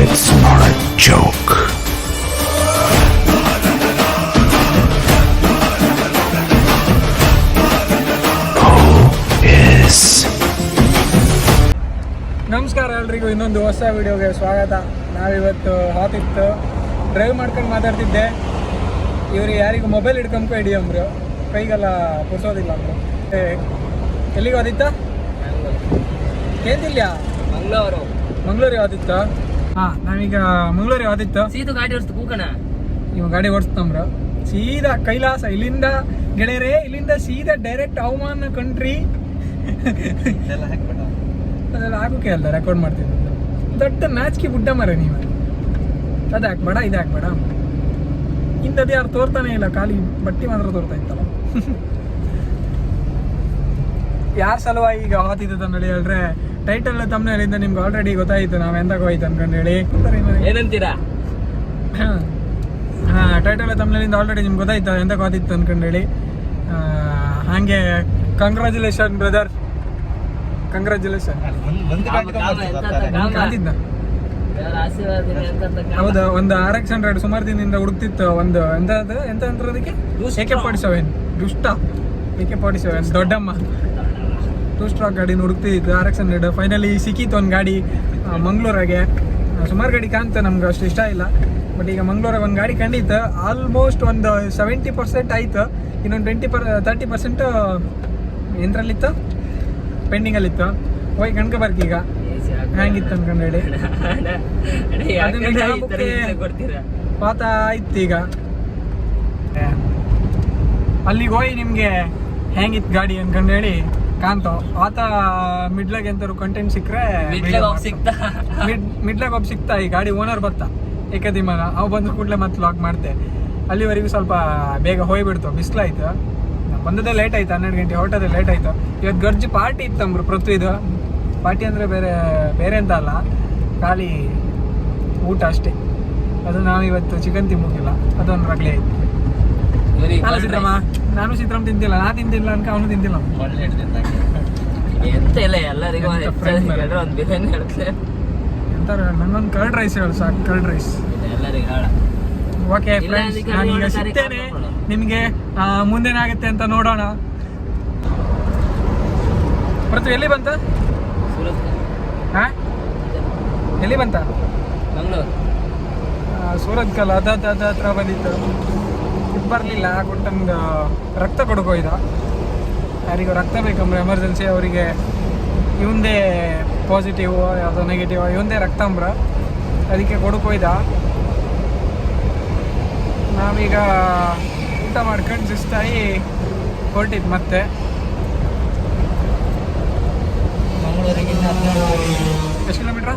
It's not a joke. Who is? ನಮಸ್ಕಾರ ಎಲ್ರಿಗೂ ಇನ್ನೊಂದು ಹೊಸ ವಿಡಿಯೋಗೆ ಸ್ವಾಗತ. ನಾವಿವತ್ತು ಹಾತಿತ್ತು ಡ್ರೈವ್ ಮಾಡ್ಕೊಂಡು ಮಾತಾಡ್ತಿದ್ದೆ. ಇವ್ರಿಗೆ ಯಾರಿಗೂ ಮೊಬೈಲ್ ಹಿಡ್ಕೊಂಡ್ಕೊ ಹಿಡಿ ಅಂದರು, ಕೈಗೆಲ್ಲ ಪುರ್ಸೋದಿಲ್ಲ ಅಂದರು. ಎಲ್ಲಿಗೆ ಹೋದಿತ್ತ? ಕೇಂದಿಲ್ಲ ಮಂಗಳೂರಿಗೆ ಹೋದಿತ್ತ. ಹಾಂ, ನಾವೀಗ ಮಂಗಳೂರಿಗೆ ಹೋದಿತ್ತು. ಸೀತು ಗಾಡಿ ಓಡಿಸ್ತು ಕೂಕಣ. ಇವ ಗಾಡಿ ಓಡಿಸ್ತಂಬ್ರ ಸೀದಾ ಕೈಲಾಸ. ಇಲ್ಲಿಂದ ಗೆಳೆಯರೇ, ಇಲ್ಲಿಂದ ಸೀದಾ ಡೈರೆಕ್ಟ್ ಹವಾಮಾನ ಕಂಟ್ರಿ. ಅದೆಲ್ಲ ಆಗೋಕೆ ಅಲ್ಲ ರೆಕಾರ್ಡ್ ಮಾಡ್ತಿದ್ದು. ದೊಡ್ಡ ನಾಚಿಕೆ ಬುಡ್ಡ ಮರ ನೀವು. ಅದು ಹಾಕ್ಬೇಡ, ಇದು ಹಾಕ್ಬೇಡ. ಇಂಥದ್ದು ಯಾರು ತೋರ್ತಾನೆ ಇಲ್ಲ, ಖಾಲಿ ಬಟ್ಟೆ ಮಾತ್ರ ತೋರ್ತಾ ಇತ್ತಲ್ಲ. ಯಾರ ಸಲುವಾಗಿ ಈಗ ಹಾತಿದ್ದು ಅಂತ ಹೇಳಿದ್ರೆ, ಟೈಟಲ್ ತಮ್ಮನೇಲಿಂದ ನಿಮ್ಗೆ ಆಲ್ರೆಡಿ ಗೊತ್ತಾಯಿತು ನಾವು ಎಂದಾಗ ಹೋಯ್ತು ಅನ್ಕೊಂಡು ಹೇಳಿ. ಏನಂತೀರಾ? ಹಾಂ, ಟೈಟಲ್ ತಮ್ಮನೇಲಿಂದ ಆಲ್ರೆಡಿ ನಿಮ್ಗೆ ಗೊತ್ತಾಯ್ತು ಎಂದಾಗ ಹೋದಿತ್ತು ಅನ್ಕೊಂಡು ಹೇಳಿ. ಹಾಗೆ ಕಂಗ್ರ್ಯಾಚುಲೇಷನ್ ಬ್ರದರ್, ಕಂಗ್ರ್ಯಾಚುಲೇಷನ್. ಹೌದಾ, ಒಂದು RX100 ಸುಮಾರು ದಿನದಿಂದ ಹುಡುಕ್ತಿತ್ತು. ಒಂದು ಎಂತ ಅದಕ್ಕೆ AK-47 ದುಷ್ಟ AK-47 ದೊಡ್ಡಮ್ಮ 2 ಸ್ಟ್ರಾಕ್ ಗಾಡಿ ಹುಡುಕ್ತಿತ್ತು. RX100 ಫೈನಲಿ ಸಿಕ್ಕಿತ್ತು ಒಂದು ಗಾಡಿ ಮಂಗಳೂರಾಗೆ. ಸುಮಾರು ಗಾಡಿ ಕಾಣ್ತು, ನಮ್ಗೆ ಅಷ್ಟು ಇಷ್ಟ ಇಲ್ಲ. ಬಟ್ ಈಗ ಮಂಗಳೂರಾಗ ಒಂದು ಗಾಡಿ ಕಂಡಿತ್ತು. ಆಲ್ಮೋಸ್ಟ್ ಒಂದು 70% ಆಯ್ತು. ಇನ್ನೊಂದು 30% ಎಂದ್ರಲ್ಲಿತ್ತು, ಪೆಂಡಿಂಗಲ್ಲಿತ್ತು. ಹೋಗಿ ಕಣ್ಕ ಬರ್ಕೀಗ ಹೆಂಗಿತ್ತು ಅನ್ಕೊಂಡು ಹೇಳಿ. ಪಾತ ಆಯ್ತು. ಈಗ ಅಲ್ಲಿಗೆ ಹೋಗಿ ನಿಮ್ಗೆ ಹೆಂಗಿತ್ತು ಗಾಡಿ ಅನ್ಕೊಂಡು ಹೇಳಿ ಕಾಣ್ತಾವ. ಆತ ಮಿಡ್ಲಾಗ ಎಂತಾರು ಕಂಟೆಂಟ್ ಸಿಕ್ಕರೆ ಮಿಡ್ಲಾಗ ಒಬ್ಬ ಸಿಕ್ತಾ. ಈ ಗಾಡಿ ಓನರ್ ಬರ್ತಾ ಏಕದಿಮಾಗ ಅವು ಬಂದ ಕೂಡಲೇ ಮತ್ತೆ ಲಾಕ್ ಮಾಡ್ತೆ. ಅಲ್ಲಿವರೆಗೂ ಸ್ವಲ್ಪ ಬೇಗ ಹೋಗ್ಬಿಡ್ತು, ಬಿಸಿಲಾಯ್ತು. ಬಂದದೇ ಲೇಟ್ ಆಯ್ತು, 12 ಗಂಟೆ ಹೊರಟದೇ ಲೇಟ್ ಆಯ್ತು. ಇವತ್ತು ಗರ್ಜಿ ಪಾರ್ಟಿ ಇತ್ತಂಬ್ರು ಪೃಥ್ವಿದು. ಪಾರ್ಟಿ ಅಂದರೆ ಬೇರೆ ಅಂತ ಅಲ್ಲ, ಖಾಲಿ ಊಟ ಅಷ್ಟೇ. ಅದು ನಾವು ಇವತ್ತು ಚಿಕನ್ ತಿನ್ನೋಗಿಲ್ಲ, ಅದೊಂದು ರಗಳೆ ಆಯ್ತು. ಅಲ್ಲ ಸಿದ್ರಮ್ಮ, ನಾನು ಸಿದ್ರಮ್ಮ ತಿಂತಿಲ್ಲ, ನಾ ತಿಂತಿಲ್ಲ ಅನ್ಕ ಅವನು ತಿಂತಿಲ್ಲ. ಎಂತ ಇಲ್ಲ, ಎಲ್ಲರಿಗೂ ಎಂತಾರ ನನ್ನೊಂದು ಕರ್ಡ್ ರೈಸ್ ಹೇಳು ಸಾಕು, ಕರ್ಡ್ ರೈಸ್ ಎಲ್ಲರಿಗೂ. ಓಕೆ ಫ್ರೆಂಡ್ಸ್, ನಾನೀಗ ಸಿಗ್ತೇನೆ ನಿಮಗೆ. ಮುಂದೇನಾಗುತ್ತೆ ಅಂತ ನೋಡೋಣ. ಪೃಥ್ವಿ ಎಲ್ಲಿ ಬಂತ? ಹಾಂ, ಎಲ್ಲಿ ಬಂತ? ಮಂಗಳೂರು ಸೂರತ್ ಕಲ್ ಅದ ಹತ್ರ ಬಂದಿತ್ತು. ಇದು ಬರಲಿಲ್ಲ, ಕೊಟ್ಟಂಗೆ ರಕ್ತ ಕೊಡ್ಕೋಯ್ದ. ಯಾರಿಗೂ ರಕ್ತ ಬೇಕಂದ್ರೆ ಎಮರ್ಜೆನ್ಸಿ ಅವರಿಗೆ. ಇವಂದೇ ಪಾಸಿಟಿವ್ ಯಾವುದೋ ನೆಗೆಟಿವ್, ಇವಂದೇ ರಕ್ತ ಅಂಬ್ರ, ಅದಕ್ಕೆ ಕೊಡ್ಕೋಯ್ದ. ನಾವೀಗ ಊಟ ಮಾಡ್ಕೊಂಡು ಸುಸ್ತಾಗಿ ಹೊರಟಿದ್ದು ಮತ್ತೆ ಮಂಗಳೂರಿಗೆ. ಎಷ್ಟು ಕಿಲೋಮೀಟ್ರ?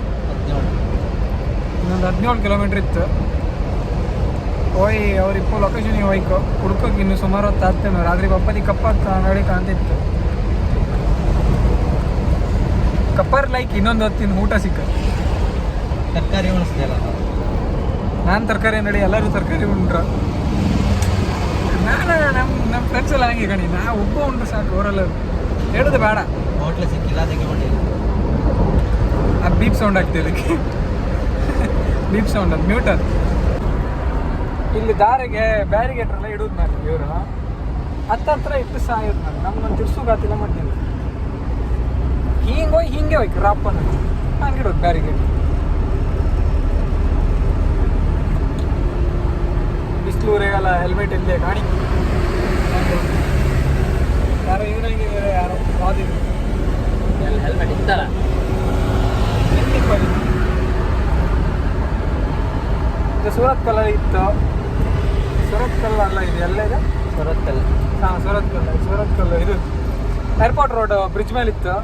ಇನ್ನೊಂದು 17 ಕಿಲೋಮೀಟ್ರ್ ಇತ್ತು. ಹೋಯ್ ಅವ್ರಿಪ್ಪು ಲೊಕೇಶನಿಗೆ ಹೋಯ್ಕೊ ಹುಡ್ಕೋಕೆ ಇನ್ನು ಸುಮಾರು ಹೊತ್ತು ಆಗ್ತೇನೆ. ರಾತ್ರಿ ಬಪ್ಪದಿ ಕಪ್ಪಾಗ್ತಾ ನೋಡಿ ಕಾಣ್ತಿತ್ತು. ಕಪ್ಪಾರ್ ಲೈಕ್ ಇನ್ನೊಂದು ಹೊತ್ತಿನ ಊಟ ಸಿಕ್ಕ. ತರಕಾರಿ ಉಣಿಸ್ದಲ್ಲ ನಾನು ತರಕಾರಿ ನೋಡಿ, ಎಲ್ಲರೂ ತರಕಾರಿ ಉಂಡ್ರ. ನಾನು ನಮ್ಮ ಫ್ರೆಂಡ್ಸ್ ಎಲ್ಲ ಹಂಗೆ ಕಣಿ, ನಾ ಒಬ್ಬ ಉಂಡ್ರೆ ಸಾಕು. ಅವರೆಲ್ಲ ಹೇಳೋದು ಬೇಡ. ಹೋಟ್ಲು ಸಿಕ್ಕಿಲ್ಲ, ಅದಕ್ಕೆ ಮಾಡಿಲ್ಲ. ಅದು ಬೀಪ್ ಸೌಂಡ್ ಆಗ್ತದೆ, ಅದಕ್ಕೆ ಬೀಪ್ ಸೌಂಡ್, ಅದು ಮ್ಯೂಟ್. ಅದು ಇಲ್ಲಿ ದಾರಿಗೆ ಬ್ಯಾರಿಗೇಟ್ರೆಲ್ಲ ಇಡೋದು ನಾನು. ಇವರು ಹತ್ರ ಇಟ್ಟು ಸಾಯೋದು ನಾನು. ನಮ್ಗೊಂದು ತಿರ್ಸುಗಾತಿಲ್ಲ ಮಾಡ್ತೀನಿ. ಹಿಂಗೆ ಹೋಯ್ತು ರಾಪನ ಹಂಗೆ ಇಡೋದು ಬ್ಯಾರಿಗೇಟ್. ಬಿಸಿಲೂರಿಗೆಲ್ಲ ಹೆಲ್ಮೆಟ್ ಇಲ್ಲದೆ ಕಾಣಿ. ಯಾರೋ ಇವನಾಗಿ ಯಾರೋ ವಾದಿದ್ರು ಹೆಲ್ಮೆಟ್ ಇತ್ತಲ್ಲ. ಇದು ಸೂರತ್ ಕಲ್ಲ ಇತ್ತು. ಸೂರತ್ ಕಲ್ಲ ಅಲ್ಲ, ಇದು ಎಲ್ಲ ಇದೆ ಸೂರತ್ ಕಲ್. ಹಾಂ, ಸೂರತ್ ಕಲ್ಲ. ಇದು ಏರ್ಪೋರ್ಟ್ ರೋಡ್ ಬ್ರಿಡ್ಜ್ ಮೇಲೆ ಇತ್ತು.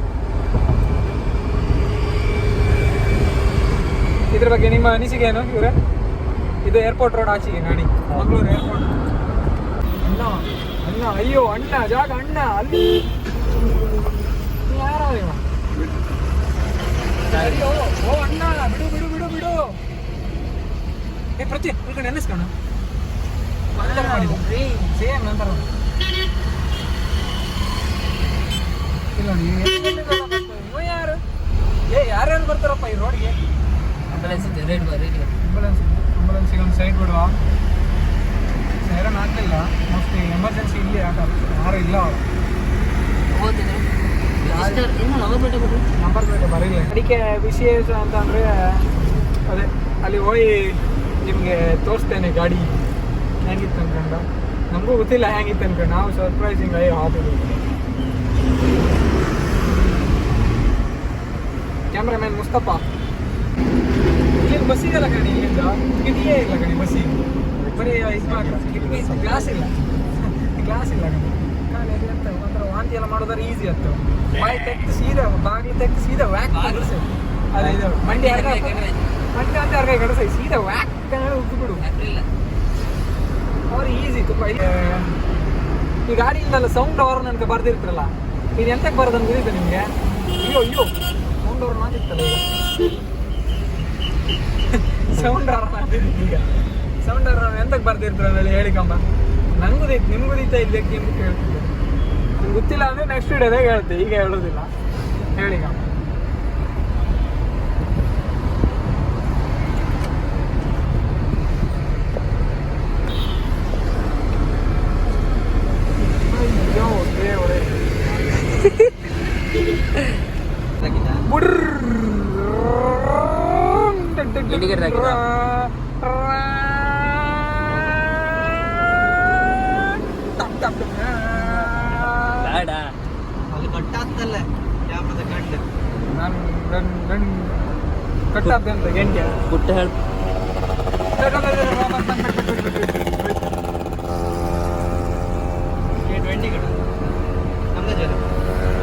ಇದ್ರ ಬಗ್ಗೆ ನಿಮ್ಮ ಅನಿಸಿಕೆ ಏನು ಇವರೇ? ಇದು ಏರ್ಪೋರ್ಟ್ ರೋಡ್ ಆಚೆಗೆ ಗಾಡಿ, ಮಂಗಳೂರು ಏರ್ಪೋರ್ಟ್. ಅಣ್ಣ ಅಯ್ಯೋ ಅಣ್ಣ ಜಾಗ ಅಣ್ಣ ಅಲ್ಲಿ ಯಾರ? ಓ ಅಣ್ಣ, ಬಿಡು. ಏ ಪ್ರತಿ ಉಳ್ಕೊಂಡು ನೆನೆಸ್ಕೋಣ. ಸೇಮ್ ನಂತರ ಇಲ್ಲ. ಯಾರು ಯಾರ್ಯಾರು ಬರ್ತಾರಪ್ಪ ಈ ರೋಡ್ಗೆ? ಆಂಬುಲೆನ್ಸಿಗೆ ಒಂದು ಸೈಡ್ ಬಿಡುವ. ಸೈರನ್ ಹಾಕಲಿಲ್ಲ, ಮೋಸ್ಟ್ಲಿ ಎಮರ್ಜೆನ್ಸಿ ಇಲ್ಲಿ ಹಾಕೋದು, ಯಾರು ಇಲ್ಲ ಅವರು. ನಂಬರ್ ಪ್ಲೇಟ್ ಬರಲಿಲ್ಲ. ಅದಕ್ಕೆ ವಿಶೇಷ ಅಂತಂದರೆ ಅದೇ ಅಲ್ಲಿ ಹೋಗಿ ನಿಮಗೆ ತೋರಿಸ್ತೇನೆ ಗಾಡಿ ಹೆಂಗಿತ್ತು ಅನ್ಕೊಂಡು. ನಮಗೂ ಗೊತ್ತಿಲ್ಲ ಹೆಂಗಿತ್ತು ಅನ್ಕೊಂಡು, ನಾವು ಸರ್ಪ್ರೈಸಿಂಗ್ ಆಗಿ ಹಾಕೋದು. ಕ್ಯಾಮ್ರಾಮ್ಯಾನ್ ಮುಸ್ತಫ. ಇಲ್ಲಿ ಬಸ್ ಇದೆಲ್ಲ ಕಣಿ, ಇಲ್ಲಿಂದ ಕಿಟಕಿಯೇ ಇಲ್ಲ ಕಣಿ ಬಸ್ಸಿಗೆ, ಬರೀ ಇದು ಮಾತ್ರ, ಗ್ಲಾಸ್ ಇಲ್ಲ ಕಣಿ. ಕಾಲೇಜ್ ಅಂತ ಅಂದ್ರೆ ವಾಂತಿ ಎಲ್ಲ ಮಾಡೋದಾದ್ರೆ ಈಸಿ ಆಗ್ತವೆ. ಬಾಯಿ ತೆಗ್ದು ಸೀದಾ ಬಾಗಿಲು ತೆಗ್ದು ಸೀದಾ ವ್ಯಾಕ್ ಕಳಿಸಿ. ಅದೇ ಇದು ಮಂಡಿ ಅಂತ ಯಾರ ಕಳಿಸಿ ಸೀದಾ ವ್ಯಾಕ್ ಉಪ್ಪು ಬಿಡು. ಅವ್ರು ಈಸಿ ತುಂಬ. ಈ ಗಾಡಿಯಿಂದಲ್ಲ ಸೌಂಡ್ ಅವರ್ ನನಗೆ ಬರ್ದಿರ್ತಿರಲ್ಲ, ಇದು ಎಂತಕ್ಕೆ ಬರೋದನ್ನು ಗೊತ್ತಿತ್ತು ನಿಮಗೆ? ಅಯ್ಯೋ ಸೌಂಡ್ ಅವರ್ ಮಾತಿತ್ತಲ್ಲ ಈಗ, ಸೌಂಡ್ ಅವರ್ ಮಾತಿತ್ತು ಈಗ. ಸೌಂಡ್ ಅವರ್ ಎಂತಕ್ಕೆ ಬರ್ದಿರ್ತಾರಲ್ಲ ಹೇಳಿಕಂಬ. ನಂಗೂ ನಿಮ್ಗೂ ದೀತ ಇಲ್ಲಕ್ಕೆ ಅಂತ ಕೇಳ್ತಿದ್ದೆ. ನಿಮ್ಗೆ ಗೊತ್ತಿಲ್ಲ ಅಂದರೆ ನೆಕ್ಸ್ಟ್ ವಿಡಿಯೋದಾಗ ಹೇಳ್ತೆ, ಈಗ ಹೇಳೋದಿಲ್ಲ. ಹೇಳಿಕ ಅಯ್ಯೋ ದೇವರೇ. ಕಟ್ಟಾಗ್ತಲ್ಲ ಕ್ಯಾಮ್ರದ ಕಟ್ಟು. ಕಟ್ಟಾದ ಅಂತ ಗಂಟೆ ಪುಟ್ಟ ಹೇಳ.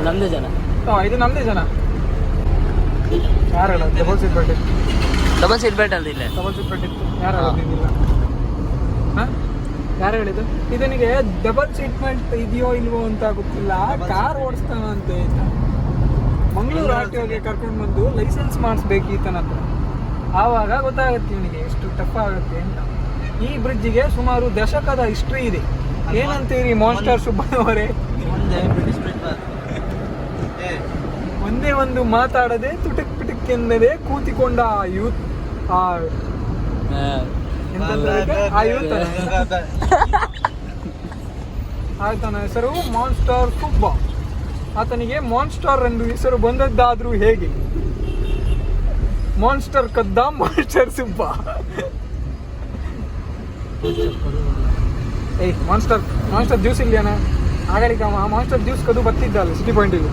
ನಮ್ದೇ ಜನ. ಇದು ನಮ್ದೇ ಜನ. ಯಾರು ಹೇಳೋದು? ಡಬಲ್ ಸೀಟ್ ಬೆಲ್ಟ್ ಇತ್ತು. ಡಬಲ್ ಸೀಟ್ ಬೆಲ್ಟ್ ಅಂತ ಇಲ್ಲ. ಡಬಲ್ ಸೀಟ್ ಬೆಲ್ಟ್ ಇತ್ತು. ಯಾರು ಹೇಳೋದಿಲ್ಲ? ಹಾಂ, ಯಾರು ಹೇಳಿದ್ದು? ಇದನಿಗೆ ಡಬಲ್ ಸೀಟ್ ಬೆಲ್ಟ್ ಇದೆಯೋ ಇಲ್ವೋ ಅಂತ ಗೊತ್ತಿಲ್ಲ. ಕಾರ್ ಓಡಿಸ್ತಾನ ಅಂತ ಆಯ್ತಾ, ಮಂಗಳೂರು RTOಗೆ ಕರ್ಕೊಂಡು ಬಂದು ಲೈಸೆನ್ಸ್ ಮಾಡಿಸ್ಬೇಕು ಈತನ ಹತ್ರ. ಆವಾಗ ಗೊತ್ತಾಗುತ್ತೆ ಇವನಿಗೆ ಎಷ್ಟು ಟಫ್ ಆಗುತ್ತೆ ಅಂತ. ಈ ಬ್ರಿಡ್ಜಿಗೆ ಸುಮಾರು ದಶಕದ ಹಿಸ್ಟ್ರಿ ಇದೆ. ಏನಂತೀರಿ ಮಾನ್ಸ್ಟರ್ ಸುಬ್ಬಣ್ಣವರೇ? ಒಂದೇ ಒಂದು ಮಾತಾಡದೆ ತುಟಕ್ ಪಿಟಕ್ ಎನ್ನದೆ ಕೂತಿಕೊಂಡ ಆ ಯೂತ್, ಆ ಯೂತ್ ಆತನ ಹೆಸರು ಮಾನ್ಸ್ಟರ್ ಸುಬ್ಬ. ಆತನಿಗೆ ಮಾನ್ಸ್ಟರ್ ಎಂದು ಹೆಸರು ಬಂದದ್ದಾದ್ರೂ ಹೇಗೆ? ಮಾನ್ಸ್ಟರ್ ಕದ್ದ ಮಾನ್ಸ್ಟರ್ ಸುಬ್ಬ. ಏಯ್ ಮಾನ್ಸ್ಟರ್ ಜ್ಯೂಸ್ ಇಲ್ಲಿಯಾನ ಆಗಲಿಕ್ಕೆ ಮಾನ್ಸ್ಟರ್ ಜ್ಯೂಸ್ ಕದು ಬರ್ತಿದ್ದಲ್ಲ ಸಿಟಿ ಪಾಯಿಂಟಿಗೆ.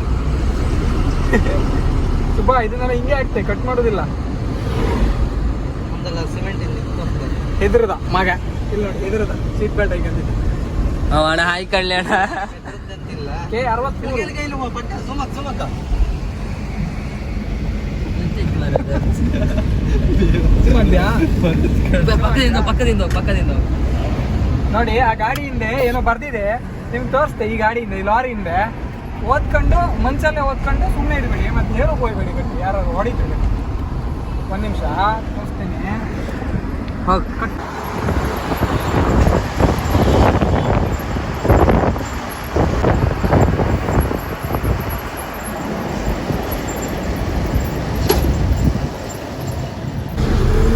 ಸುಬ್ಬ ಇದನ್ನೆಲ್ಲ ಹಿಂಗೆ ಆಗ್ತದೆ, ಕಟ್ ಮಾಡೋದಿಲ್ಲ. ಹೆದರದ ಮಗ ಇಲ್ಲ ನೋಡಿ, ಹೆದರದ ಸೀಟ್ ಬೆಲ್ಟ್ ಹಾಕೊಂಡಿದ್ದೆ. ಅಣ್ಣ ಹಾಯ್ ಕಲ್ಯಾಣ K63 ಪಕ್ಕದಿಂದ ನೋಡಿ. ಆ ಗಾಡಿ ಹಿಂದೆ ಏನೋ ಬರ್ದಿದೆ, ನಿಮ್ಗೆ ತೋರಿಸ್ತೆ. ಈ ಗಾಡಿ ಹಿಂದೆ, ಈ ಲಾರಿ ಹಿಂದೆ ಓದ್ಕೊಂಡು ಮನ್ಸಲ್ಲೇ ಓದ್ಕೊಂಡು ಸುಮ್ಮನೆ ಇರಬೇಡಿ, ಮತ್ತೆ ಹೇಳೋಕೆ ಹೋಗ್ಬೇಡಿ. ಗಟ್ಟಿ ಯಾರು ಹೊಡಿತೀವಿ. ಒಂದು ನಿಮಿಷ ತೋರಿಸ್ತೇನೆ.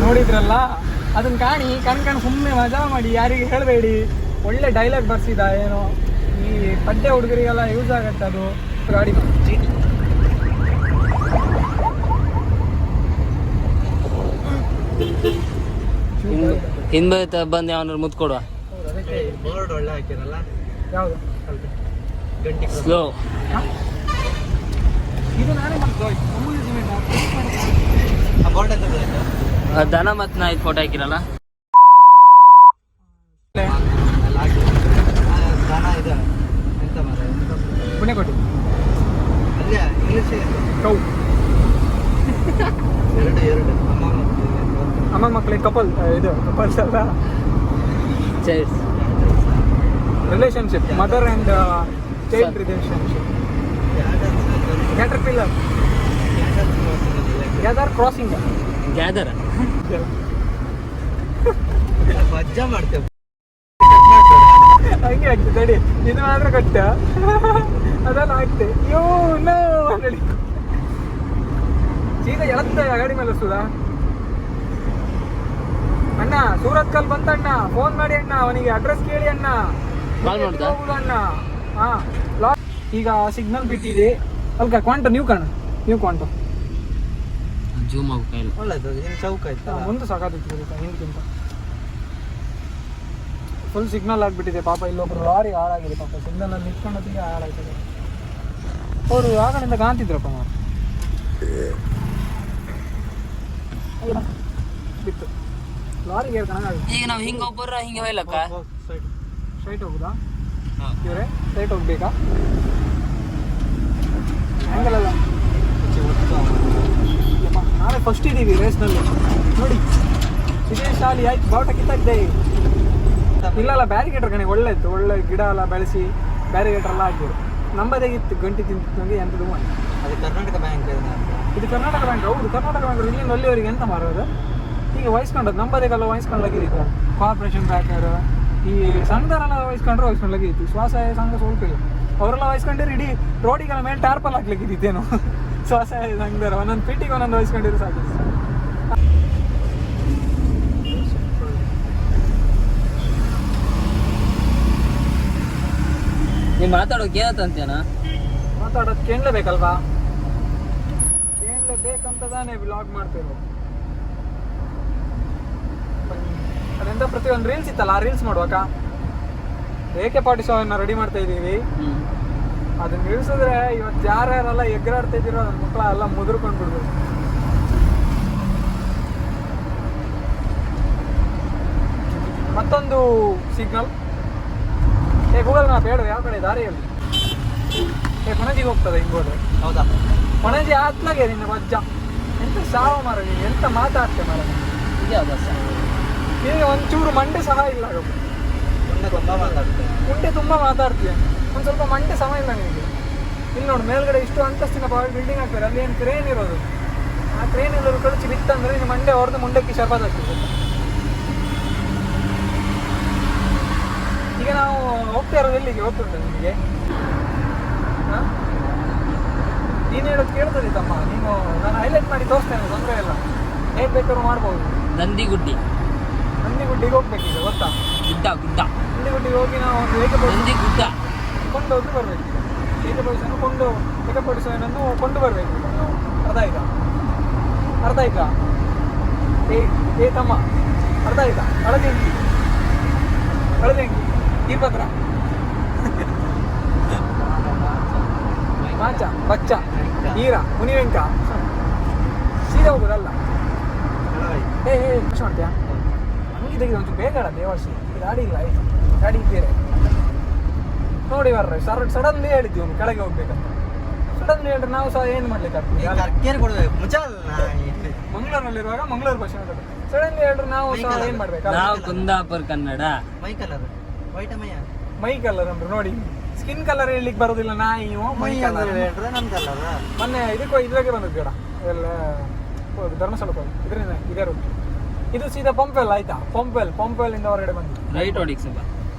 ನೋಡಿದ್ರಲ್ಲ, ಅದನ್ನ ಕಣ್ಕಂಡು ಸುಮ್ಮನೆ ಮಜಾ ಮಾಡಿ, ಯಾರಿಗೆ ಹೇಳಬೇಡಿ. ಒಳ್ಳೆ ಡೈಲಾಗ್ ಬರ್ಸಿದ ಏನೋ. ಈ ಪಡ್ಡೆ ಹುಡುಗರಿಗೆಲ್ಲ ಯೂಸ್ ಆಗತ್ತೆ ಅದು ಗಾಡಿ. ಹಿಂದೆ ಬಂದು ಅವನು ಮುತ್ತು ಕೊಡುವ. ಬೋರ್ಡ್ ಒಳ್ಳೆ ಹಾಕಿರಲ್ಲ. ಯಾವುದು ಸ್ಲೋ ಇದು ನಾನೇ ದನ ಮತ್ತು ನಾ ಇದು ಫೋಟೋ ಹಾಕಿರಲ್ಲ. ಪುಣ್ಯ ಕೊಟ್ಟು ಅಮ್ಮ ಮಕ್ಕಳಿಗೆ ಕಪಲ್ಸ್ ಅಲ್ಲ, relationship, mother and child relationship. Caterpillar gather crossing gather ಮಜ್ಜಾ ಮಾಡ್ತೇವೆ. ಹಂಗೆ ಆಗ್ತದೆ ತಡಿ, ಇದು ಮಾತ್ರ ಕಟ್ಟ ಅದೆಲ್ಲ ಆಗ್ತದೆ. ಅಯ್ಯೋ ನೋ ನಡಿ ಸೀದಾ ಎಳತ್ತ ಗಾಡಿ ಮೇಲೆ ಸುದಾ ಸೂರತ್ ಕಲ್ ಬಂತಣ್ಣ, ಫೋನ್ ಮಾಡಿ ಅಣ್ಣ, ಅವನಿಗೆ ಅಡ್ರೆಸ್ ಕೇಳಿ ಅಣ್ಣ, ಕಾಲ್ ಮಾಡ್ದ? ಹೋಗುದು ಅಣ್ಣ. ಹಾ ಈಗ ಸಿಗ್ನಲ್ ಬಿಟ್ಟಿದೆ ಅಲ್ಕ ಕ್ವಾಂಟೋ ನ್ಯೂ ಕ್ವಾಂಟೋ ಜೂಮ್ ಆಗು ಕೈಲಿ. ಒಳ್ಳೇದು ಹಿಂಗೆ ಚೌಕ ಆಯ್ತು. ಮುಂದೆ ಸಾಕಾಗ್ತಿತ್ತು ಹಿಂದಕ್ಕಿಂತ ಫುಲ್ ಸಿಗ್ನಲ್ ಆಗ್ಬಿಟ್ಟಿದೆ ಪಾಪ. ಇಲ್ಲೊಬ್ರು ಲಾರಿ ಹಾಳಾಗಿದೆ ಪಾಪ, ಸಿಗ್ನಲ್ ಅಲ್ಲಿ ನಿಂತ್ಕೊಂಡೊತ್ತಿಗೆ ಹಾಳಾಗ್ತದೆ. ಅವರು ಆಗನಿಂದ ಕಾಣ್ತಿದ್ರಪ್ಪ ನಾವು ಬಿತ್ತು ಲಾರಿಗೆ ಏರ್ಕಣಾಗುತ್ತೆ. ಈಗ ನಾವು ಹಿಂಗೆ ಒಬ್ಬರ ಹಿಂಗೆ ಹೋಯ್ಲಕ್ಕ. ಸ್ಟ್ರೈಟ್ ಹೋಗುದಾ ಹಾಂ. ಇವರೇ ಸ್ಟ್ರೈಟ್ ಹೋಗ್ಬೇಕಾ? ಹ್ಯಾಂಗಲ್ಲ ನಾವೇ ಫಸ್ಟ್ ಇದ್ದೀವಿ ರೇಸ್ನಲ್ಲಿ ನೋಡಿ. ಇದೇ ಶಾಲಿ ಆಯ್ತು, ಬಾವುಟ ಕಿತ್ತಾಗಿದೆ. ಇಲ್ಲಲ್ಲ ಬ್ಯಾರಿಗೇಟರ್ ಕಣೆ ಒಳ್ಳೆ ಇತ್ತು, ಒಳ್ಳೆ ಗಿಡ ಎಲ್ಲ ಬೆಳೆಸಿ ಬ್ಯಾರಿಗೇಟರ್ ಎಲ್ಲ ಹಾಕಿದ್ರು. ನಮ್ಮದೇ ಇತ್ತು ಗಂಟಿ ತಿಂತಿದ್ದಂಗೆ ಎಂಥದ್ದು ಮಾಡಿ. ಅದು ಕರ್ನಾಟಕ ಬ್ಯಾಂಕ್. ಇದು ಕರ್ನಾಟಕ ಬ್ಯಾಂಕ್. ಹೌದು ಕರ್ನಾಟಕ ಬ್ಯಾಂಕ್. ಇಲ್ಲಿಂದ ಅಲ್ಲಿವರೆಗೆ ಎಂತ ಮಾರೋದು ಈಗ ವಹಿಸ್ಕೊಂಡದ್ದು ನಮ್ಮದೇಗೆಲ್ಲ ವಹಿಸ್ಕೊಂಡ್ಲಾಗಿತ್ತು. ಕಾರ್ಪೊರೇಷನ್ ಬ್ಯಾಂಕರ್ ಈ ಸಂಘದವರೆಲ್ಲ ವಹಿಸ್ಕೊಂಡ್ಲಾಗಿತ್ತು. ಸ್ವಸಹಾಯ ಸಂಘ ಸ್ವಲ್ಪ ಇಲ್ಲ, ಅವರೆಲ್ಲ ವಹಿಸ್ಕೊಂಡಿರು ಇಡೀ ರೋಡಿಗೆಲ್ಲ ಮೇಲೆ ಟಾರ್ಪಲ್ ಹಾಕ್ಲಿಕ್ಕಿದ್ದೇನೋ. ಸ್ವಸಹಾಯ ಸಂಘದವರು ಒಂದೊಂದು ಪೀಟಿಗೆ ಒಂದೊಂದು ವಹಿಸ್ಕೊಂಡಿರು ಸಾಕು. ನೀವು ಮಾತಾಡೋಕೆ ಏನಂತೇನ? ಮಾತಾಡೋದು ಕೇಳಲೇಬೇಕಲ್ವಾ? ಕೇಳಲೇಬೇಕಂತ ತಾನೇ ಬ್ಲಾಗ್ ಮಾಡ್ತಿರೋ. ಅದೆಂತ ಪ್ರತಿಯೊಂದು ರೀಲ್ಸ್ ಇತ್ತಲ್ಲ, ಆ ರೀಲ್ಸ್ ಮಾಡುವಾಗ AK-47 ರೆಡಿ ಮಾಡ್ತಾ ಇದ್ದೀವಿ. ಅದನ್ನ ಇಳಿಸಿದ್ರೆ ಇವತ್ತು ಯಾರ್ಯಾರೆಲ್ಲ ಎಗ್ರಾಡ್ತಾ ಇದ್ದೀರೋ ನನ್ನ ಮಕ್ಕಳ ಎಲ್ಲ ಮುದುರ್ಕೊಂಡು ಬಿಡ್ಬೇಕು. ಮತ್ತೊಂದು ಸಿಗ್ನಲ್. ಗೂಗಲ್ ಮ್ಯಾಪ್ ಹೇಳು ಯಾವ ಕಡೆ ದಾರಿಯಲ್ಲಿ. ಪಣಜಿಗೆ ಹೋಗ್ತದೆ ಹಿಂಗೋದ್ರೆ. ಹೌದಾ? ಪಣಜಿ ಆತ್ಲಾಗೆ ನಿನ್ನ ವಜ್ಜ ಎಂತ ಸಾವ ಮಾರ, ನೀನು ಎಂತ ಮಾತಾಡ್ತೆ ಮಾರ. ಯಾವ್ದು ಸರ್? ನಿನಗೆ ಒಂಚೂರು ಮಂಡೆ ಸಹ ಇಲ್ಲ. ತುಂಬ ಮಾತಾಡ್ತೇನೆ. ಮುಂಡೆ ತುಂಬ ಮಾತಾಡ್ತೀಯ, ಒಂದು ಸ್ವಲ್ಪ ಮಂಡೆ ಸಮ ಇಲ್ಲ ನಿನಗೆ. ಇಲ್ಲಿ ನೋಡು ಮೇಲ್ಗಡೆ ಇಷ್ಟು ಅಂತಸ್ತಿನ ಬಿಲ್ಡಿಂಗ್ ಹಾಕ್ತಾರೆ, ಅಲ್ಲಿ ಏನು ಕ್ರೇನ್ ಇರೋದು. ಆ ಕ್ರೇನ್ ಎಲ್ಲರೂ ಕಳಿಸಿ ಬಿತ್ತಂದ್ರೆ ನಿನ್ನ ಮಂಡೆ ಹೊಡೆದು ಮುಂಡಕ್ಕೆ ಶರ್ಬತ್ ಆಗ್ತದೆ. ಈಗ ನಾವು ಹೋಗ್ತಾ ಇರೋದು ಎಲ್ಲಿಗೆ ಗೊತ್ತುಂಟು ನಿಮಗೆ? ನೀನು ಹೇಳೋದು ಕೇಳ್ತದೆ ತಮ್ಮ. ನೀನು ನಾನು ಹೈಲೈಟ್ ಮಾಡಿ ತೋರಿಸ್ತೇನೆ, ತೊಂದರೆ ಇಲ್ಲ, ಹೇಗೆ ಬೇಕಾದ್ರೂ ಮಾಡ್ಬೋದು. ನಂದಿಗುಡ್ಡಿ ನಂದಿಗುಡ್ಡಿಗೆ ಹೋಗ್ಬೇಕೀಗ ಗೊತ್ತಾ? ಗುಡ್ಡ ಗುಡ್ಡ ನಂದಿಗುಡ್ಡಿಗೆ ಹೋಗಿ ನಾವು ಒಂದು ನಂದಿ ಗುಡ್ಡ ಕೊಂಡೋಗಿ ಬರಬೇಕು. AK-47 ಕೊಂಡು ಬರಬೇಕು ನಾವು. ಅರ್ಥ ಆಯ್ತಾ? ಏ ತಮ್ಮ, ಅರ್ಥ ಆಯ್ತಾ? ಹಳದಿಂಗಿ ತೀರ್ಪತ್ರ ಮಾಚ ಬಚ್ಚ ನೀರ ಮುನಿವೆಂಕ ಸೀದಾ ಹೋಗೋದಲ್ಲ. ಖುಷಿ ಮಾಡ್ತೀಯಾ? ಹಂಗೆ ತೆಗೆದು ಒಂಚೂರು ಬೇಕಲ್ಲ ದೇವರ್ಷಿ. ಗಾಡಿ ಇಲ್ಲ, ಆಯ್ತು ಗಾಡಿ ಇದ್ದೀರಿ ನೋಡಿ ಬರ್ರಿ. ಸಡನ್ಲಿ ಹೇಳಿದ್ವಿ ಅವ್ನು ಕೆಳಗೆ ಹೋಗ್ಬೇಕಂತ. ಸಡನ್ಲಿ ಹೇಳಿದ್ರೆ ನಾವು ಸಹ ಏನು ಮಾಡ್ಲಿಕ್ಕೆ ಆಗ್ತದೆ? ಮಂಗಳೂರಿನಲ್ಲಿರುವಾಗ ಮಂಗಳೂರು ಭಾಷೆ ಮಾತಾಡೋದು. ಸಡನ್ಲಿ ಹೇಳಿದ್ರೆ ನಾವು ಸಹ ಏನು ಮಾಡ್ಬೇಕು? ನಾವು ಕುಂದಾಪುರ ಕನ್ನಡ. ಮೈ ಕಲರ್ ವೈಟ್ ಮೈಯ ಮೈ ಕಲರ್ ಅಂದ್ರೆ ನೋಡಿ, ಸ್ಕಿನ್ ಕಲರ್ ಹೇಳ್ಲಿಕ್ಕೆ ಬರೋದಿಲ್ಲ. ನಾಯಿ ಮೈ ಕಲರ್ ಹೇಳ್ರೆ ನನ್ನ ಕಲರ್. ಮೊನ್ನೆ ಇದ್ರಾಗೆ ಬಂದದ್ದು ಬೇಡ ಎಲ್ಲ ಧರ್ಮಸ್ಥಳಕ್ಕೆ ಹೋಗಿ ಇದರಿಂದ ಇದೇ ರೂಟ್. ಇದು ಸೀದಾ ಪಂಪೆಲ್ ಆಯ್ತಾ? ಪಂಪೆಲ್ ಇಂದ ಹೊರಗಡೆ ಬಂದು ರೈಟ್ ಹೊಡಿಕ್ ಸ್ವಲ್ಪ.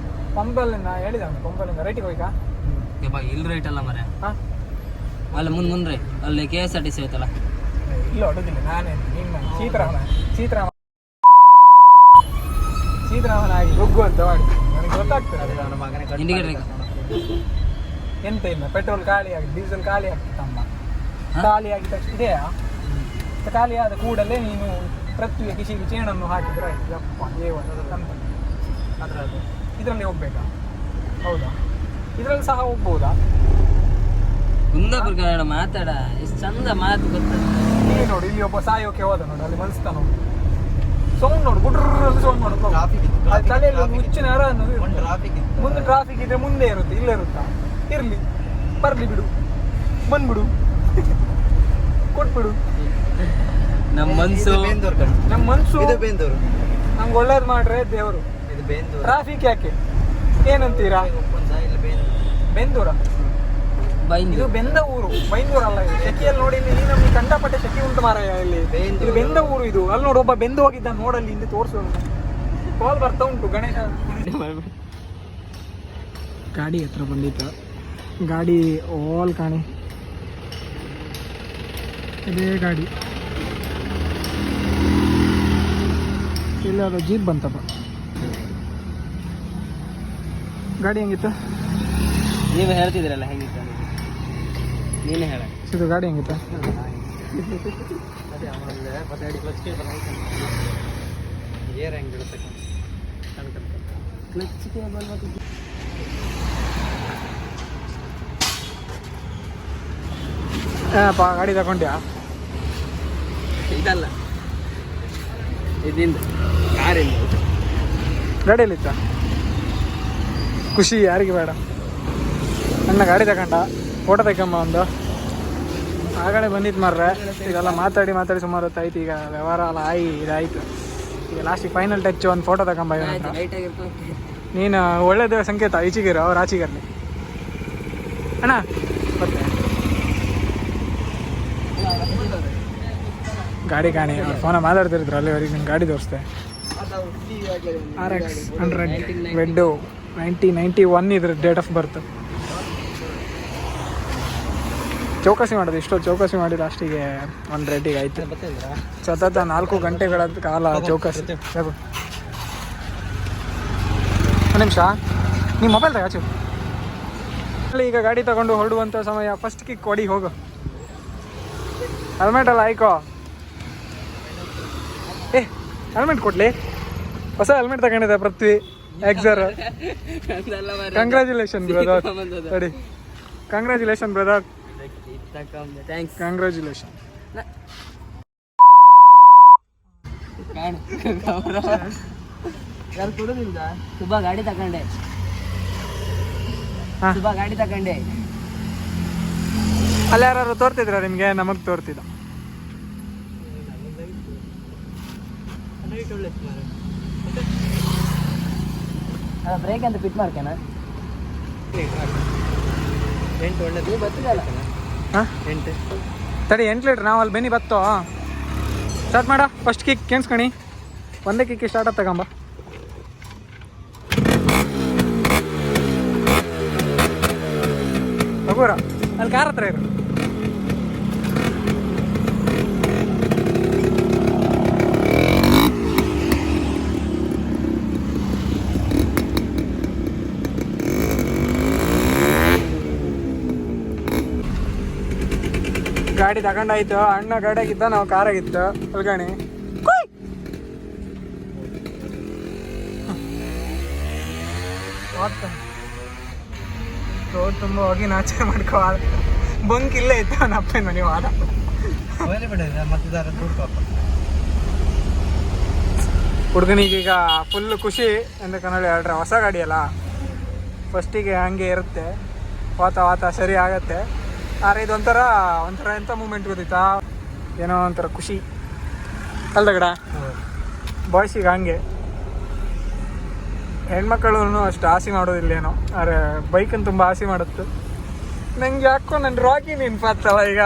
ಪಂಪೆಲ್ಲಿಂದ ಹೇಳಿದ ಪಂಪೆಲ್ಲಿಂದ ರೈಟಿಗೆ ಹೋಯ್ತಾ? ಇಲ್ಲಿ ರೈಟ್ ಅಲ್ಲ ಮರೆ, ಹಾಂ ಅಲ್ಲ ಮುಂದೆ ರೈಟ್. ಅಲ್ಲಿ KSRTC ಐತಲ್ಲ, ಇಲ್ಲ ಹೊಡೋದಿಲ್ಲ. ನಾನೇ ನಿಮ್ಮ ಸೀತಾರಾಮನ ಆಗಿ ಗೊಗ್ಗು ಅಂತ ಮಾಡಿ ನನಗೆ ಗೊತ್ತಾಗ್ತದೆ. ನನ್ನ ಮಗನೇ ಇಂಡಿಕೇಟರ್ ಎಂತ ಇಲ್ಲ, ಪೆಟ್ರೋಲ್ ಖಾಲಿ ಆಗಿದೆ, ಡೀಸೆಲ್ ಖಾಲಿ ಆಗ್ತಮ್ಮ. ಖಾಲಿ ಆಗಿದ ತಕ್ಷಣ ಇದೆಯಾ? ಖಾಲಿ ಆದ ಕೂಡಲೇ ನೀನು ಪ್ರತಿಯ ಕಿಸಿಗೆ ಚೇಣನ್ನು ಹಾಕಿದ್ರೆ ಆಯ್ತು. ಯಪ್ಪ ದೇವರ ಅಂತ ಅದರಲ್ಲಿ ಇದರಲ್ಲಿ ಹೋಗ್ಬೇಕಾ? ಹೌದಾ? ಇದರಲ್ಲಿ ಸಹ ಹೋಗ್ಬೋದಾ? ಕುಂದಾಪುರ ಕನ್ನಡ ಮಾತಾಡ, ಎಷ್ಟು ಚಂದ ಮಾತು ಗೊತ್ತ. ಇಲ್ಲಿ ನೋಡು, ಇಲ್ಲಿ ಒಬ್ಬ ಸಾಯೋಕೆ ಹೋದ ನೋಡು, ಅಲ್ಲಿ ಮನಸ್ತಾನ ಸೌಂಡ್ ನೋಡು, ಗುಡ್ರಲ್ಲಿ ಸೌಂಡ್ ನೋಡು. ಅಲ್ಲಿ ತಲೆಯಲ್ಲಿ ಒಂದು ಹುಚ್ಚಿನ ನರ ಅನ್ನೋದು ಮುಂದೆ ಟ್ರಾಫಿಕ್ ಇದ್ರೆ ಮುಂದೆ ಇರುತ್ತೆ, ಇಲ್ಲೇ ಇರುತ್ತಾ? ಇರಲಿ, ಬರಲಿ ಬಿಡು, ಬಂದ್ಬಿಡು, ಕೊಟ್ಬಿಡು. ನಮ್ಮ ಮನ್ಸು ಇದು ಬೇಂದೂರು. ನಮ್ಗೆ ಒಳ್ಳೇದು ಮಾಡ್ರೆ ದೇವರು. ಇದು ಬೇಂದೂರು. ಟ್ರಾಫಿಕ್ ಯಾಕೆ ಏನಂತೀರಾ? ಬೆಂದೂರ ಇದು ಬೆಂದ ಊರು, ಬೈಂದೂರು ಅಲ್ಲ. ಇದು ಶೆಕಿಯಲ್ಲಿ ನೋಡಿ, ಇಲ್ಲಿ ನಮ್ಗೆ ಕಂಡಪಟ್ಟೆ ಶೆಕಿ ಉಂಟು ಮಾರಾಯ. ಇಲ್ಲಿ ಇದು ಬೆಂದ ಊರು. ಇದು ಅಲ್ಲಿ ನೋಡು, ಒಬ್ಬ ಬೆಂದು ಹೋಗಿದ್ದ ನೋಡಲ್ಲಿ, ಹಿಂದೆ ತೋರಿಸೋದು. ಕಾಲ್ ಬರ್ತಾ ಉಂಟು. ಗಣೇಶ ಗಾಡಿ ಹತ್ರ ಬಂದಿತ್ತು. ಗಾಡಿ ಆಲ್ ಕಾಣಿ, ಇದೇ ಗಾಡಿ ಇಲ್ಲಿ ಅದು ಜೀಪ್ ಬಂತಪ್ಪ. ಗಾಡಿ ಹೆಂಗಿತ್ತು? ನೀವು ಹೇಳ್ತಿದ್ರಲ್ಲ ಹೆಂಗಿತ್ತು ಅಂತ. ನೀನೇ ಹೇಳ. ಇದು ಗಾಡಿ ಹೆಂಗಿತ್ತು? ಏರ್ ಹೆಂಗೆ ಬೀಳುತ್ತೆ ಏನಪ್ಪ ಗಾಡಿ ತಗೊಂಡ್ಯಾ? ಇದಲ್ಲ, ಇದಿಂದ ಕಾರಿಂದ. ಗಾಡಿಯಲ್ಲಿತ್ತ? ಖುಷಿ ಯಾರಿಗೆ ಬೇಡ. ನನ್ನ ಗಾಡಿ ತಗೊಂಡ ಫೋಟೋ ತೆಕ್ಕಮ್ಮ ಒಂದು ಆಗಲೇ ಬಂದಿತ್ತು ಮಾರ್ರೆ. ಇದೆಲ್ಲ ಮಾತಾಡಿ ಸುಮಾರು ಹೊತ್ತಾಯ್ತು. ಈಗ ವ್ಯವಹಾರ ಎಲ್ಲ ಇದಾಯಿತು. ಈಗ ಲಾಸ್ಟಿಗೆ ಫೈನಲ್ ಟಚ್ ಒಂದು ಫೋಟೋ ತಗೊಂಬ. ನೀನು ಒಳ್ಳೇದು ಸಂಕೇತ. ಈಚೆಗಿರು ಅವ್ರು ಆಚೆಗಿರಲಿ ಅಣ್ಣ. ಮತ್ತೆ ಗಾಡಿ ಕಾಣಿ ಫೋನ ಮಾತಾಡ್ತಿರಿದ್ರು ಅಲ್ಲಿವರೆಗೆ. ನಿನ್ನ ಗಾಡಿ ತೋರಿಸ್ದೆ. RX 100 ರೆಡ್ಡು 1991 ಇದ್ರ ಡೇಟ್ ಆಫ್ ಬರ್ತ್. ಚೌಕಾಸಿ ಮಾಡೋದು ಇಷ್ಟು ಚೌಕಾಸಿ ಮಾಡಿ ಲಾಸ್ಟಿಗೆ 100 ಆಯ್ತು. ಸತತ 4 ಗಂಟೆಗಳ ಕಾಲ ಚೌಕಾಸಿ. ಒಂದು ನಿಮಿಷ, ನಿಮ್ಮ ಮೊಬೈಲ್ ತಗಾಚು. ಈಗ ಗಾಡಿ ತಗೊಂಡು ಹೊರಡುವಂಥ ಸಮಯ. ಫಸ್ಟ್ ಕಿಕ್ ಕೊಡಿ, ಹೋಗು. ಹೆಲ್ಮೆಟ್ ಎಲ್ಲ ಆಯ್ಕೋ. ಹೆಲ್ಮೆಟ್ ಕೊಡ್ಲಿ. ಹೊಸ ಹೆಲ್ಮೆಟ್ ತಗೊಂಡಿದ್ದೆ ಪೃಥ್ವಿ ಎಕ್ಸರ್. Congratulation brother. ಸರಿ, ಕಂಗ್ರ್ಯಾಚುಲೇಷನ್ ಬ್ರದರ್. ಥ್ಯಾಂಕ್ಸ್. ಕಂಗ್ರ್ಯಾಚುಲೇಷನ್. ಯಾರು ಕೊಡೋದಿಲ್ಲ. ಸುಬ್ಬ ಗಾಡಿ ತಗೊಂಡೆ. ಸುಬ್ಬ ಗಾಡಿ ತಗೊಂಡೆ. ಅಲ್ಲಿ ಯಾರು ತೋರ್ತಿದ್ರ ನಿಮಗೆ? ನಮಗೆ ತೋರ್ತಿದ್ದ. ಬ್ರೇಕ್ ಅಂತ ಫಿಟ್ ಮಾಡ್ಕೇನ? ಎಂಟು ಒಳ್ಳೆದು ಬರ್ತಿದಲ್ಲ. ಹಾಂ, 8 ತಡಿ 8 ಲೀಟ್ರ್. ನಾವು ಅಲ್ಲಿ ಬೆನ್ನಿ ಬತ್ತೋ. ಸ್ಟಾರ್ಟ್ ಮಾಡ. ಫಸ್ಟ್ ಕಿಕ್ ಕೇಳಿಸ್ಕಣಿ. ಒಂದೇ ಕಿಕ್ಕಿ ಸ್ಟಾರ್ಟ್ ಆಗಿ ತಗೊಂಬ. ಹೋಗೋರ ಅಲ್ಲಿ ಕಾರ್ ಹತ್ರ ಇರು. ಗಾಡಿ ತಗೊಂಡಾಯ್ತು. ಅಣ್ಣ ಗಾಡಿಯಾಗಿದ್ದ, ನಾವು ಕಾರಾಗಿತ್ತು. ಅಲ್ಗಣಿ ರೋಡ್ ತುಂಬ ಹೋಗಿ ನಾಚೆ ಮಾಡ್ಕೋ. ಬಂಕ್ ಇಲ್ಲೇ ಇತ್ತು ಅವನ ಅಪ್ಪನ ಮನೆ ವಾದ. ಮತದಾರ ಹುಡುಗನಿಗೀಗ ಫುಲ್ ಖುಷಿ. ಎಂದು ಕನ್ನಡ ಹೇಳ್ರೆ ಹೊಸ ಗಾಡಿ ಅಲ್ಲ, ಫಸ್ಟಿಗೆ ಹಂಗೆ ಇರುತ್ತೆ. ವಾತ ಸರಿ ಆಗತ್ತೆ. ಆದರೆ ಇದೊಂಥರ ಎಂಥ ಮೂಮೆಂಟ್ ಗೊತ್ತಿತ್ತಾ? ಏನೋ ಒಂಥರ ಖುಷಿ ಅಲ್ದ ಗಡ. ಬಾಯ್ಸಿಗೆ ಹಂಗೆ. ಹೆಣ್ಮಕ್ಳು ಅಷ್ಟು ಆಸೆ ಮಾಡೋದಿಲ್ಲೇನೋ, ಆದರೆ ಬೈಕನ್ನು ತುಂಬ ಆಸೆ ಮಾಡುತ್ತೆ. ನಂಗೆ ಯಾಕೋ ನನ್ನ ರಾಕಿ ನೆನಪಾಗ್ತಲ್ಲ ಈಗ.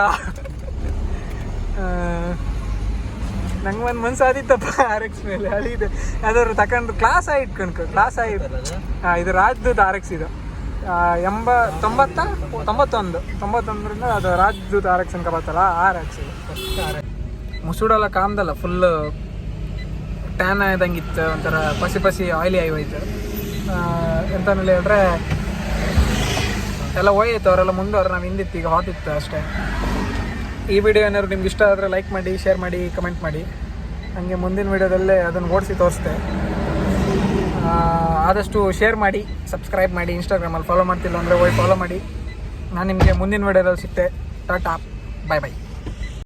ನಂಗೆ ಒಂದು ಮನ್ಸು ಆದಿತ್ತಪ್ಪ RX ಮೇಲೆ. ಹಳಿದೆ ಯಾವ್ದಾದ್ರು ತಗೊಂಡು ಕ್ಲಾಸ್ ಆಗಿ ಇಟ್ಕೊಂಡ್ಕೊ. ಕ್ಲಾಸ್ ಆಗಿ ಇದು ರಾಜ್ದೂತ್ RX. ಇದು 91ರಿಂದ ಅದು ರಾಜ್ದೂತ್ RX ಅನ್ಕ ಬರ್ತಲ್ಲ, RX. ಮುಸುಡೆಲ್ಲ ಕಾಮ್ದಲ್ಲ, ಫುಲ್ಲು ಟ್ಯಾನ್ ಆದಂಗಿತ್ತು. ಒಂಥರ ಪಸಿ ಆಯ್ಲಿ ಆಗಿ ಹೋಯ್ತು. ಎಂತನಲ್ಲಿ ಹೇಳಿದ್ರೆ ಎಲ್ಲ ಹೋಯ್ತು. ಅವರೆಲ್ಲ ಮುಂದವ್ರು, ನಾವು ಹಿಂದಿತ್ತು. ಈಗ ಹಾತಿತ್ತು ಅಷ್ಟೇ. ಈ ವಿಡಿಯೋ ಏನಾದ್ರು ನಿಮ್ಗೆ ಇಷ್ಟ ಆದರೆ ಲೈಕ್ ಮಾಡಿ, ಶೇರ್ ಮಾಡಿ, ಕಮೆಂಟ್ ಮಾಡಿ. ಹಾಗೆ ಮುಂದಿನ ವಿಡಿಯೋದಲ್ಲೇ ಅದನ್ನು ಓಡಿಸಿ ತೋರಿಸ್ತೆ. ಆದಷ್ಟು ಶೇರ್ ಮಾಡಿ, ಸಬ್ಸ್ಕ್ರೈಬ್ ಮಾಡಿ. ಇನ್ಸ್ಟಾಗ್ರಾಮಲ್ಲಿ ಫಾಲೋ ಮಾಡ್ತಿಲ್ಲ ಅಂದರೆ ಹೋಗಿ ಫಾಲೋ ಮಾಡಿ. ನಾನು ನಿಮಗೆ ಮುಂದಿನ ವಿಡಿಯೋದಲ್ಲಿ ಸಿಗ್ತೆ. ಟಾಟಾ, ಬಾಯ್ ಬಾಯ್.